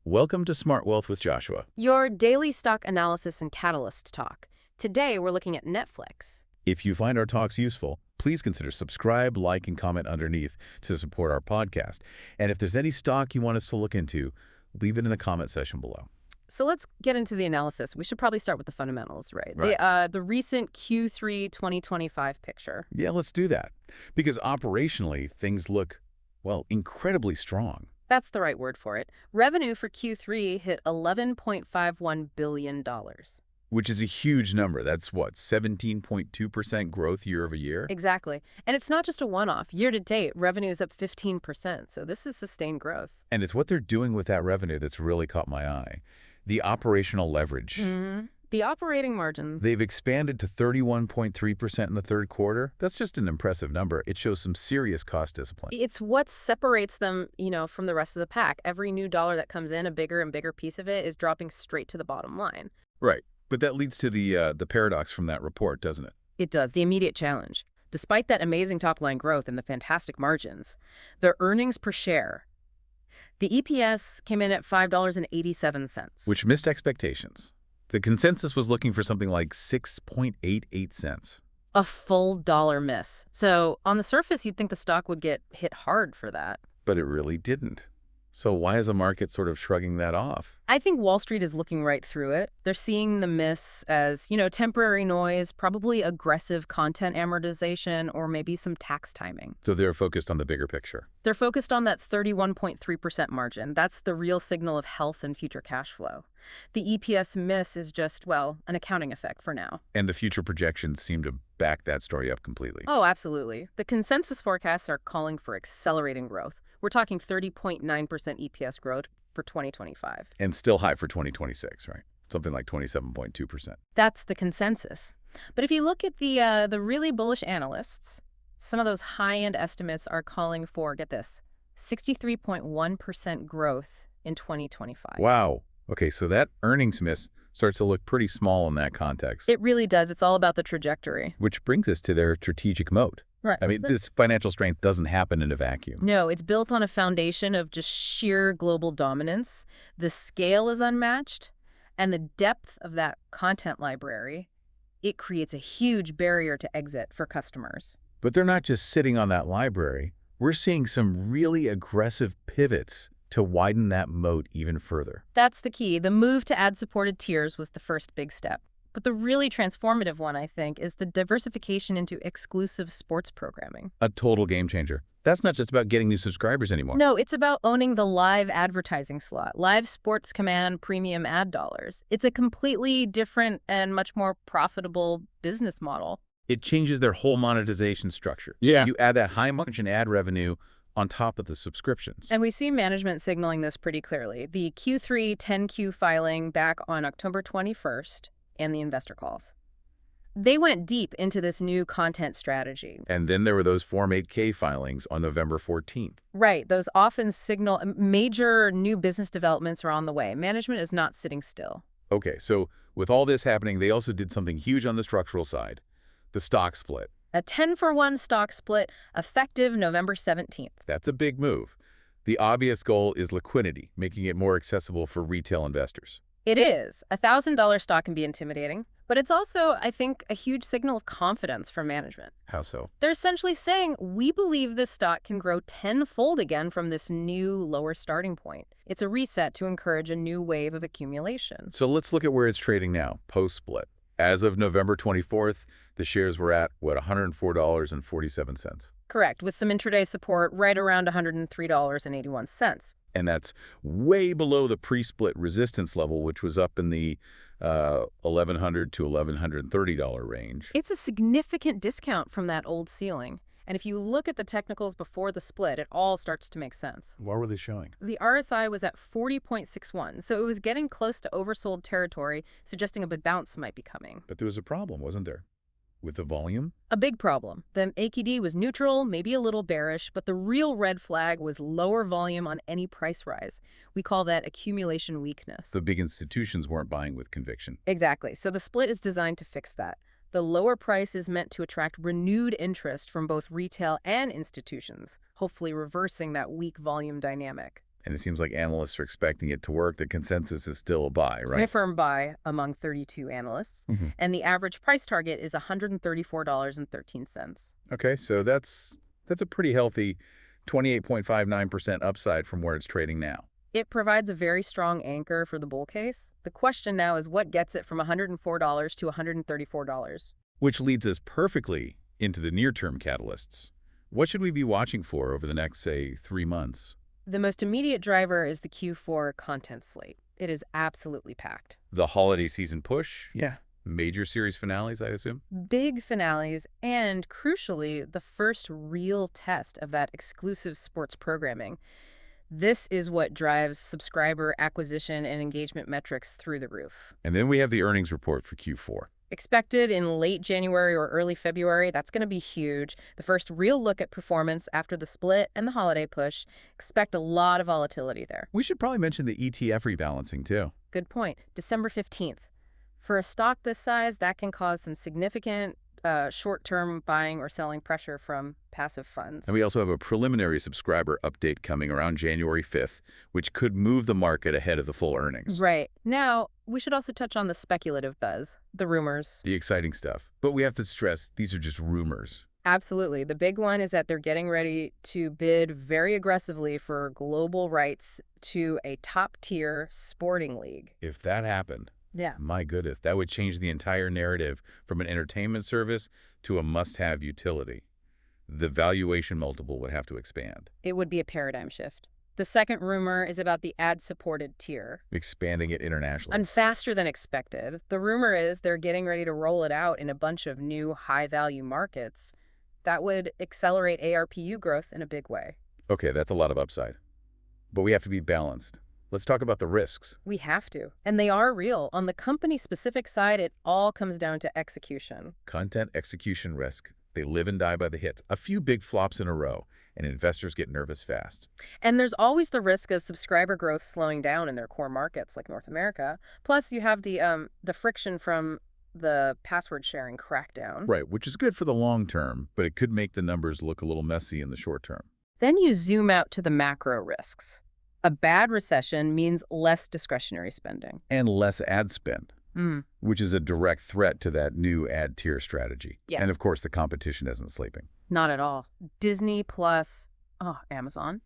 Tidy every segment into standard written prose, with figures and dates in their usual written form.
Welcome to Smart Wealth with Joshua. Your daily stock analysis and catalyst talk. Today, we're looking at Netflix. If you find our talks useful, please consider subscribe, like, and comment underneath to support our podcast. And if there's any stock you want us to look into, leave it in the comment section below. So let's get into the analysis. We should probably start with the fundamentals, right? The recent Q3 2025 picture. Yeah, let's do that. Because operationally, things look, well, incredibly strong. That's the right word for it. Revenue for Q3 hit $11.51 billion. Which is a huge number. That's what, 17.2% growth year over year? Exactly. And it's not just a one-off. Year to date, revenue is up 15%. So this is sustained growth. And it's what they're doing with that revenue that's really caught my eye. The operational leverage. The operating margins. They've expanded to 31.3% in the third quarter. That's just an impressive number. It shows some serious cost discipline. It's what separates them, from the rest of the pack. Every new dollar that comes in, a bigger and bigger piece of it is dropping straight to the bottom line. Right. But that leads to the paradox from that report, doesn't it? It does. The immediate challenge. Despite that amazing top-line growth and the fantastic margins, their earnings per share, the EPS came in at $5.87. Which missed expectations. The consensus was looking for something like 6.88 cents. A full dollar miss. So on the surface, you'd think the stock would get hit hard for that. But it really didn't. So why is the market sort of shrugging that off? I think Wall Street is looking right through it. They're seeing the miss as, temporary noise, probably aggressive content amortization, or maybe some tax timing. So they're focused on the bigger picture. They're focused on that 31.3% margin. That's the real signal of health and future cash flow. The EPS miss is just, an accounting effect for now. And the future projections seem to back that story up completely. Oh, absolutely. The consensus forecasts are calling for accelerating growth. We're talking 30.9% EPS growth for 2025. And still high for 2026, right? Something like 27.2%. That's the consensus. But if you look at the really bullish analysts, some of those high-end estimates are calling for, get this, 63.1% growth in 2025. Wow. Okay, so that earnings miss starts to look pretty small in that context. It really does. It's all about the trajectory. Which brings us to their strategic moat. Right. I mean, this financial strength doesn't happen in a vacuum. No, it's built on a foundation of just sheer global dominance. The scale is unmatched, and the depth of that content library, it creates a huge barrier to exit for customers. But they're not just sitting on that library. We're seeing some really aggressive pivots to widen that moat even further. That's the key. The move to ad-supported tiers was the first big step. But the really transformative one, I think, is the diversification into exclusive sports programming. A total game changer. That's not just about getting new subscribers anymore. No, it's about owning the live advertising slot. Live sports command premium ad dollars. It's a completely different and much more profitable business model. It changes their whole monetization structure. Yeah. You add that high-margin ad revenue on top of the subscriptions. And we see management signaling this pretty clearly. The Q3 10Q filing back on October 21st and the investor calls. They went deep into this new content strategy. And then there were those Form 8K filings on November 14th. Right. Those often signal major new business developments are on the way. Management is not sitting still. Okay, so with all this happening, they also did something huge on the structural side, the stock split. A 10-for-1 stock split effective November 17th. That's a big move. The obvious goal is liquidity, making it more accessible for retail investors. It is. A $1,000 stock can be intimidating, but it's also, I think, a huge signal of confidence from management. How so? They're essentially saying, we believe this stock can grow tenfold again from this new lower starting point. It's a reset to encourage a new wave of accumulation. So let's look at where it's trading now, post-split. As of November 24th, the shares were at, $104.47. Correct, with some intraday support right around $103.81. And that's way below the pre-split resistance level, which was up in the $1,100 to $1,130 range. It's a significant discount from that old ceiling. And if you look at the technicals before the split, it all starts to make sense. What were they showing? The RSI was at 40.61, so it was getting close to oversold territory, suggesting a big bounce might be coming. But there was a problem, wasn't there? With the volume? A big problem. The AKD was neutral, maybe a little bearish, but the real red flag was lower volume on any price rise. We call that accumulation weakness. The big institutions weren't buying with conviction. Exactly. So the split is designed to fix that. The lower price is meant to attract renewed interest from both retail and institutions, hopefully reversing that weak volume dynamic. And it seems like analysts are expecting it to work. The consensus is still a buy, It's right? a firm buy among 32 analysts, and the average price target is $134.13. Okay, so that's a pretty healthy 28.59% upside from where it's trading now. It provides a very strong anchor for the bull case. The question now is what gets it from $104 to $134? Which leads us perfectly into the near-term catalysts. What should we be watching for over the next, say, 3 months? The most immediate driver is the Q4 content slate. It is absolutely packed. The holiday season push? Yeah. Major series finales, I assume? Big finales, and crucially, the first real test of that exclusive sports programming. This is what drives subscriber acquisition and engagement metrics through the roof. And then we have the earnings report for Q4. Expected in late January or early February, that's going to be huge. The first real look at performance after the split and the holiday push. Expect a lot of volatility there. We should probably mention the ETF rebalancing, too. Good point. December 15th. For a stock this size, that can cause some significant short-term buying or selling pressure from passive funds. And we also have a preliminary subscriber update coming around January 5th, which could move the market ahead of the full earnings. Right. Now, we should also touch on the speculative buzz, the rumors. The exciting stuff. But we have to stress, these are just rumors. Absolutely. The big one is that they're getting ready to bid very aggressively for global rights to a top-tier sporting league. If that happened, Yeah. my goodness, that would change the entire narrative from an entertainment service to a must-have utility. The valuation multiple would have to expand. It would be a paradigm shift. The second rumor is about the ad-supported tier. Expanding it internationally. And faster than expected. The rumor is they're getting ready to roll it out in a bunch of new high-value markets. That would accelerate ARPU growth in a big way. Okay, that's a lot of upside. But we have to be balanced. Let's talk about the risks. We have to. And they are real. On the company-specific side, it all comes down to execution. Content execution risk. They live and die by the hits. A few big flops in a row, and investors get nervous fast. And there's always the risk of subscriber growth slowing down in their core markets like North America. Plus, you have the friction from the password sharing crackdown. Right, which is good for the long term, but it could make the numbers look a little messy in the short term. Then you zoom out to the macro risks. A bad recession means less discretionary spending. And less ad spend, which is a direct threat to that new ad tier strategy. Yeah. And of course, the competition isn't sleeping. Not at all. Disney plus, Amazon.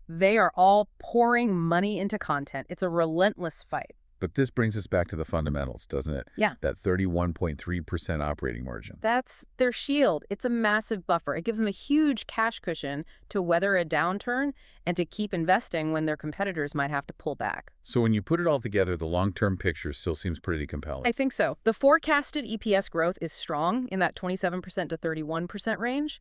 They are all pouring money into content. It's a relentless fight. But this brings us back to the fundamentals, doesn't it? Yeah. That 31.3% operating margin. That's their shield. It's a massive buffer. It gives them a huge cash cushion to weather a downturn and to keep investing when their competitors might have to pull back. So when you put it all together, the long-term picture still seems pretty compelling. I think so. The forecasted EPS growth is strong in that 27% to 31% range.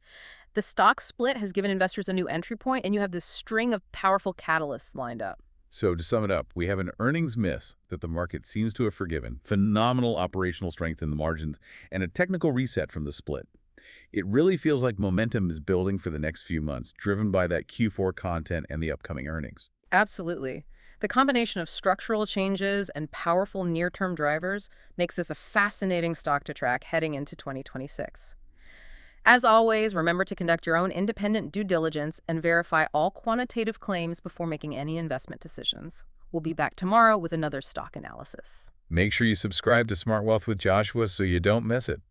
The stock split has given investors a new entry point, and you have this string of powerful catalysts lined up. So to sum it up, we have an earnings miss that the market seems to have forgiven, phenomenal operational strength in the margins, and a technical reset from the split. It really feels like momentum is building for the next few months, driven by that Q4 content and the upcoming earnings. Absolutely. The combination of structural changes and powerful near-term drivers makes this a fascinating stock to track heading into 2026. As always, remember to conduct your own independent due diligence and verify all quantitative claims before making any investment decisions. We'll be back tomorrow with another stock analysis. Make sure you subscribe to Smart Wealth with Joshua so you don't miss it.